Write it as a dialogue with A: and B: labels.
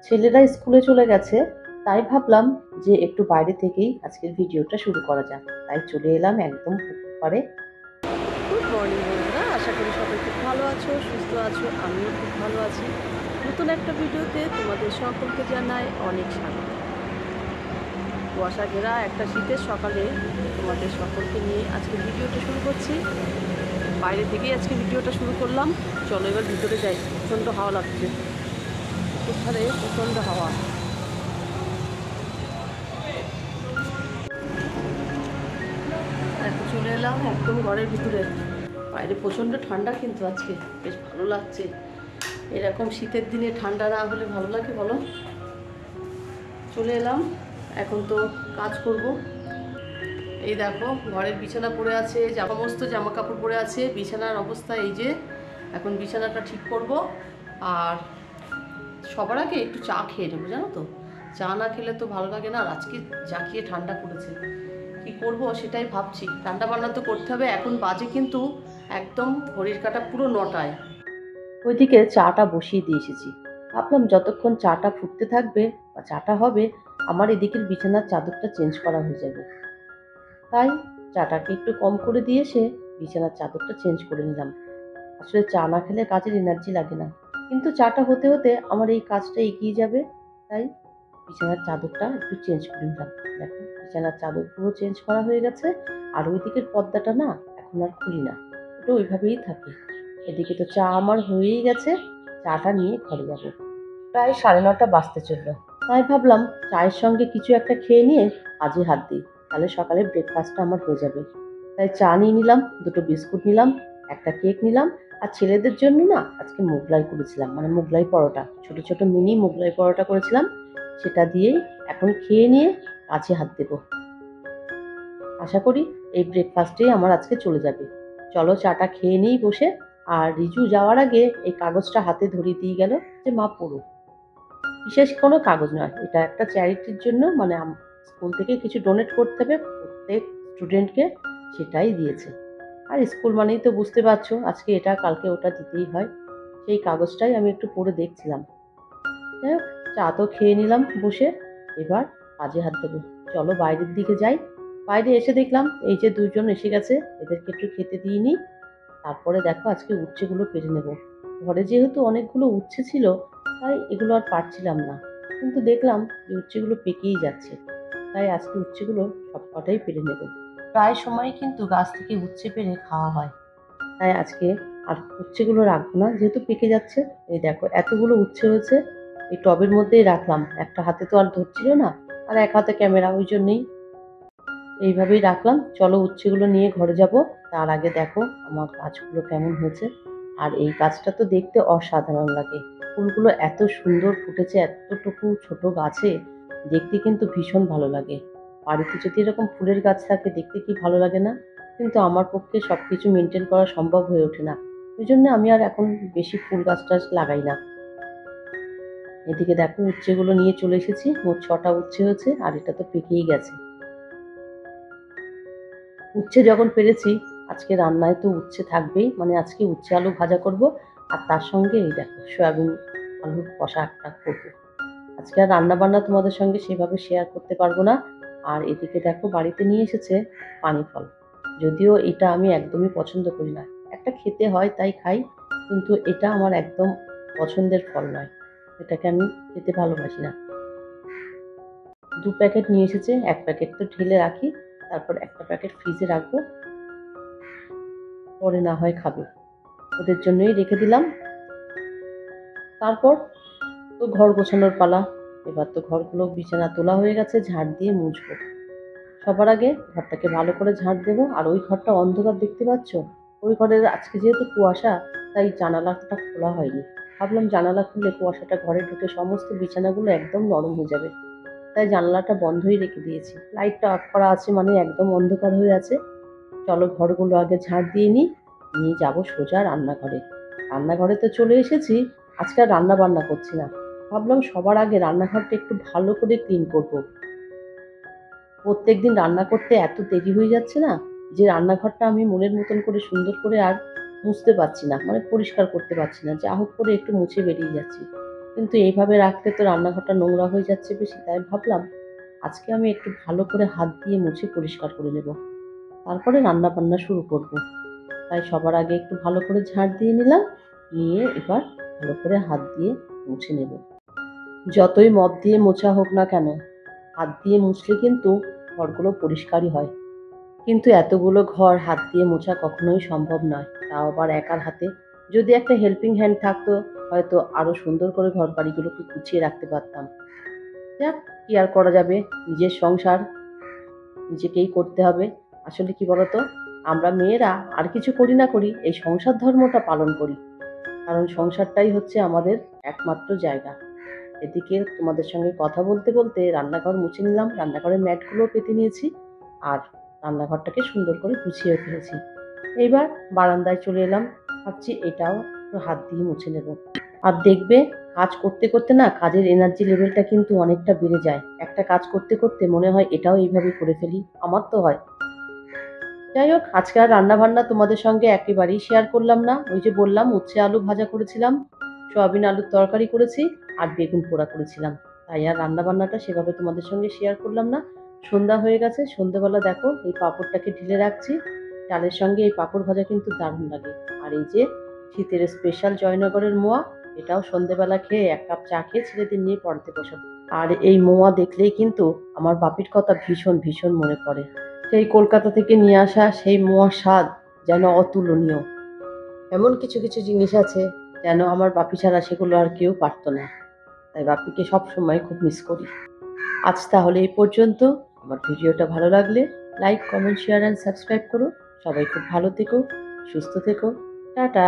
A: ছেলেরা স্কুলে চলে গেছে, তাই ভাবলাম যে একটু বাইরে থেকেই আজকের ভিডিওটা শুরু করা যাক। তাই চলে এলাম একদম পুকুর পাড়ে।
B: গুড মর্নিং বন্ধুরা, আশা করি সবাই খুব ভালো আছো, সুস্থ আছো। আমিও খুব ভালো আছি। নতুন একটা ভিডিওতে তোমাদের সকলকে জানাই অনেক স্বাগত। কুয়াশা ঘেরা একটা শীতের সকালে তোমাদের সকলকে নিয়ে আজকে ভিডিওটা শুরু করছি। বাইরে থেকেই আজকে ভিডিওটা শুরু করলাম। চলো এবার ভিতরে যাই। প্রচণ্ড হাওয়া লাগছে, কোথারে প্রচণ্ড হাওয়া। এখন চলে এলাম একদম ঘরের ভিতরে। বাইরে প্রচণ্ড ঠান্ডা, কিন্তু আজকে বেশ ভালো লাগছে। এরকম শীতের দিনে ঠান্ডা না হলে ভালো লাগে বলো? চলে এলাম, এখন তো কাজ করব। এই দেখো ঘরের বিছানা পড়ে আছে, সমস্ত জামা কাপড় পরে আছে। বিছানার অবস্থা এই যে, এখন বিছানাটা ঠিক করব। আর সবার আগে একটু চা খেয়ে নেবো, জানো তো, চা না খেলে তো ভালো লাগে না। আর আজকে জাকিয়ে ঠান্ডা পড়েছে, কি করব সেটাই ভাবছি। রান্না বান্না তো করতে হবে। এখন বাজে কিন্তু একদম ঘড়ির কাঁটা পুরো 9টায়।
A: ওইদিকে চাটা বসিয়ে দিয়ে এসেছি। ভাবলাম যতক্ষণ চাটা ফুটতে থাকবে বা চাটা হবে, আমার এদিকের বিছানার চাদরটা চেঞ্জ করা হয়ে যাবে। তাই চাটাকে একটু কম করে দিয়ে এসে বিছানার চাদরটা চেঞ্জ করে নিলাম। আসলে চা না খেলে কাজের এনার্জি লাগে না, কিন্তু চাটা হতে হতে আমার এই কাজটা এগিয়ে যাবে। তাই বিছানার চাদরটা একটু চেঞ্জ করে নিলাম। দেখো বিছানার চাদর পুরো চেঞ্জ করা হয়ে গেছে। আর ওই দিকের পর্দাটা না এখন আর খুলি না, ওটা ওইভাবেই থাকে। এদিকে তো চা আমার হয়েই গেছে, চাটা নিয়ে ঘরে যাব। প্রায় 9:30 বাজতে চললো। তাই ভাবলাম চায়ের সঙ্গে কিছু একটা খেয়ে নিয়ে কাজে হাত দিই, তাহলে সকালে ব্রেকফাস্টটা আমার হয়ে যাবে। তাই চা নিয়ে নিলাম, দুটো বিস্কুট নিলাম, একটা কেক নিলাম। আর ছেলেদের জন্য না আজকে মোগলাই করেছিলাম, মানে মোগলাই পরোটা, ছোট ছোট মিনি মোগলাই পরোটা করেছিলাম। সেটা দিয়েই এখন খেয়ে নিয়ে কাজে হাত দেবো। আশা করি এই ব্রেকফাস্টেই আমার আজকে চলে যাবে। চলো চাটা খেয়ে নিই বসে। আর রিজু যাওয়ার আগে এই কাগজটা হাতে ধরিয়ে দিয়ে গেল যে মা পড়ো। বিশেষ কোনো কাগজ নয়, এটা একটা চ্যারিটির জন্য, মানে স্কুল থেকে কিছু ডোনেট করতে হবে প্রত্যেক স্টুডেন্টকে, সেটাই দিয়েছে। আর স্কুল মানেই তো বুঝতে পারছো, আজকে এটা কালকে ওটা দিতেই হয়। সেই কাগজটাই আমি একটু পড়ে দেখছিলাম। যাই হোক, চা তো খেয়ে নিলাম বসে, এবার কাজে হাত দেবো। চলো বাইরের দিকে যাই। বাইরে এসে দেখলাম এই যে দুইজন এসে গেছে, এদেরকে একটু খেতে দিয়ে নিই। তারপরে দেখো আজকে উচ্ছেগুলো পেরে নেব। ঘরে যেহেতু অনেকগুলো উচ্ছে ছিল, তাই এগুলো আর পারছিলাম না। কিন্তু দেখলাম যে উচ্ছেগুলো পেকেই যাচ্ছে, তাই আজকে উচ্ছেগুলো সবকটাই পেরে নেব। প্রায় সময় কিন্তু গাছ থেকে উচ্ছে পেরে খাওয়া হয়, তাই আজকে আর উচ্ছেগুলো রাখবো না, যেহেতু পেকে যাচ্ছে। এই দেখো এতগুলো উচ্ছে হয়েছে, এই টবের মধ্যেই রাখলাম। একটা হাতে তো আর ধরছিল না, আর এক হাতে ক্যামেরা, ওই জন্যই এইভাবেই রাখলাম। চলো উচ্ছেগুলো নিয়ে ঘরে যাব। তার আগে দেখো আমার গাছগুলো কেমন হয়েছে। আর এই গাছটা তো দেখতে অসাধারণ লাগে। ফুলগুলো এত সুন্দর ফুটেছে এতটুকু ছোট গাছে, দেখতে কিন্তু ভীষণ ভালো লাগে। বাড়িতে যদি এরকম ফুলের গাছ থাকে দেখতে কি ভালো লাগে না? কিন্তু আমার পক্ষে সবকিছু মেনটেন করা সম্ভব হয়ে ওঠে না, ওই জন্য আমি আর এখন বেশি ফুল গাছ টাছ লাগাই না। এদিকে দেখো উচ্ছেগুলো নিয়ে চলে এসেছি, মোট 6টা উচ্ছে হয়েছে, আর এটা তো পেকেই গেছে। উচ্ছে যখন পেরেছি, আজকে রান্নায় তো উচ্ছে থাকবেই, মানে আজকে উচ্ছে আলু ভাজা করব। আর তার সঙ্গে এই দেখো সয়াবিন আলুর কষা একটা করবো। আজকে আর রান্না বান্না তোমাদের সঙ্গে সেভাবে শেয়ার করতে পারবো না। আর এদিকে দেখো বাড়িতে নিয়ে এসেছে পানি ফল। যদিও এটা আমি একদমই পছন্দ করি না, একটা খেতে হয় তাই খাই, কিন্তু এটা আমার একদম পছন্দের ফল নয়। এটাকে আমি খেতে ভালোবাসি না। 2 প্যাকেট নিয়ে এসেছে, 1 প্যাকেট তো ঢেলে রাখি, তারপর একটা প্যাকেট ফ্রিজে রাখবো, পরে না হয় খাবে। ওদের জন্যই রেখে দিলাম। তারপর তো ঘর গোছানোর পালা। এবার তো ঘরগুলো বিছানা তোলা হয়ে গেছে, ঝাড় দিয়ে মুছবো। সবার আগে ঘরটাকে ভালো করে ঝাড় দেবো। আর ওই ঘরটা অন্ধকার দেখতে পাচ্ছ, ওই ঘরের আজকে যেহেতু কুয়াশা, তাই জানালাটা খোলা হয়নি। ভাবলাম জানালা খুললে কুয়াশাটা ঘরে ঢুকে সমস্ত বিছানাগুলো একদম নরম হয়ে যাবে, তাই জানালাটা বন্ধই রেখে দিয়েছি। লাইটটা অফ করা আছে, মানে একদম অন্ধকার হয়ে আছে। চলো ঘরগুলো আগে ঝাড় দিয়ে নিই, নিয়ে যাবো সোজা রান্নাঘরে। রান্নাঘরে তো চলে এসেছি, আজকে আর রান্না বান্না করছি না। ভাবলাম সবার আগে রান্নাঘরটা একটু ভালো করে ক্লিন করব। প্রত্যেকদিন রান্না করতে এত দেরি হয়ে যাচ্ছে না, যে রান্নাঘরটা আমি মনের মতন করে সুন্দর করে আর মুছতে পারছি না, মানে পরিষ্কার করতে পারছি না। যা হোক করে একটু মুছে বেরিয়ে যাচ্ছি। কিন্তু এইভাবে রাখলে তো রান্নাঘরটা নোংরা হয়ে যাচ্ছে বেশি, তাই ভাবলাম আজকে আমি একটু ভালো করে হাত দিয়ে মুছে পরিষ্কার করে নেব, তারপরে রান্না বান্না শুরু করব। তাই সবার আগে একটু ভালো করে ঝাড় দিয়ে নিলাম, নিয়ে এবার ভালো করে হাত দিয়ে মুছে নেব। যতই মপ দিয়ে মোছা হোক না কেন, হাত দিয়ে মুছলে কিন্তু ঘরগুলো পরিষ্কারই হয়। কিন্তু এতগুলো ঘর হাত দিয়ে মোছা কখনোই সম্ভব নয়, তাও আবার একার হাতে। যদি একটা হেল্পিং হ্যান্ড থাকতো, হয়তো আরো সুন্দর করে ঘর বাড়িগুলোকে গুছিয়ে রাখতে পারতাম। যাক, কি আর করা যাবে, নিজের সংসার নিজেকেই করতে হবে। আসলে কি বলতো, আমরা মেয়েরা আর কিছু করি না করি, এই সংসার ধর্মটা পালন করি, কারণ সংসারটাই হচ্ছে আমাদের একমাত্র জায়গা। এদিকে তোমাদের সঙ্গে কথা বলতে বলতে রান্নাঘর মুছে নিলাম, রান্নাঘরের ম্যাটগুলো পেতে নিয়েছি, আর রান্নাঘরটাকে সুন্দর করে গুছিয়ে ফেলেছি। এইবার বারান্দায় চলে এলাম, ভাবছি এটাও একটু হাত দিয়ে মুছে নেব। আর দেখবে, কাজ করতে করতে না কাজের এনার্জি লেভেলটা কিন্তু অনেকটা বেড়ে যায়। একটা কাজ করতে করতে মনে হয় এটাও এইভাবে করে ফেলি, আমার তো হয়। যাই হোক, আজকে আর রান্না বান্না তোমাদের সঙ্গে একেবারেই শেয়ার করলাম না। ওই যে বললাম, উচ্ছে আলু ভাজা করেছিলাম, সয়াবিন আলুর তরকারি করেছি, আর বেগুন পোড়া করেছিলাম। তাই আর রান্না বান্নাটা সেভাবে তোমাদের সঙ্গে শেয়ার করলাম না। সন্ধ্যা হয়ে গেছে, সন্ধ্যাবেলা দেখো এই পাঁপড়টাকে ঢেলে রাখছি। ডালের সঙ্গে এই পাঁপড় ভাজা কিন্তু দারুণ লাগে। আর এই যে শীতের স্পেশাল জয়নগরের মোয়া, এটাও সন্ধ্যেবেলা খেয়ে এক কাপ চা খেয়ে ছেলেদের নিয়ে পড়তে বসাবো। আর এই মোয়া দেখলেই কিন্তু আমার বাপির কথা ভীষণ ভীষণ মনে পড়ে। সেই কলকাতা থেকে নিয়ে আসা সেই মোয়ার স্বাদ যেন অতুলনীয়। এমন কিছু কিছু জিনিস আছে যেন আমার বাপি ছাড়া সেগুলো আর কেউ পারতো না। তাই বাপিকে সবসময় খুব মিস করি। আজ তাহলে এই পর্যন্ত। আমার ভিডিওটা ভালো লাগলে like, comment, share and subscribe করো। সবাই খুব ভালো থেকো, সুস্থ থেকো। টাটা।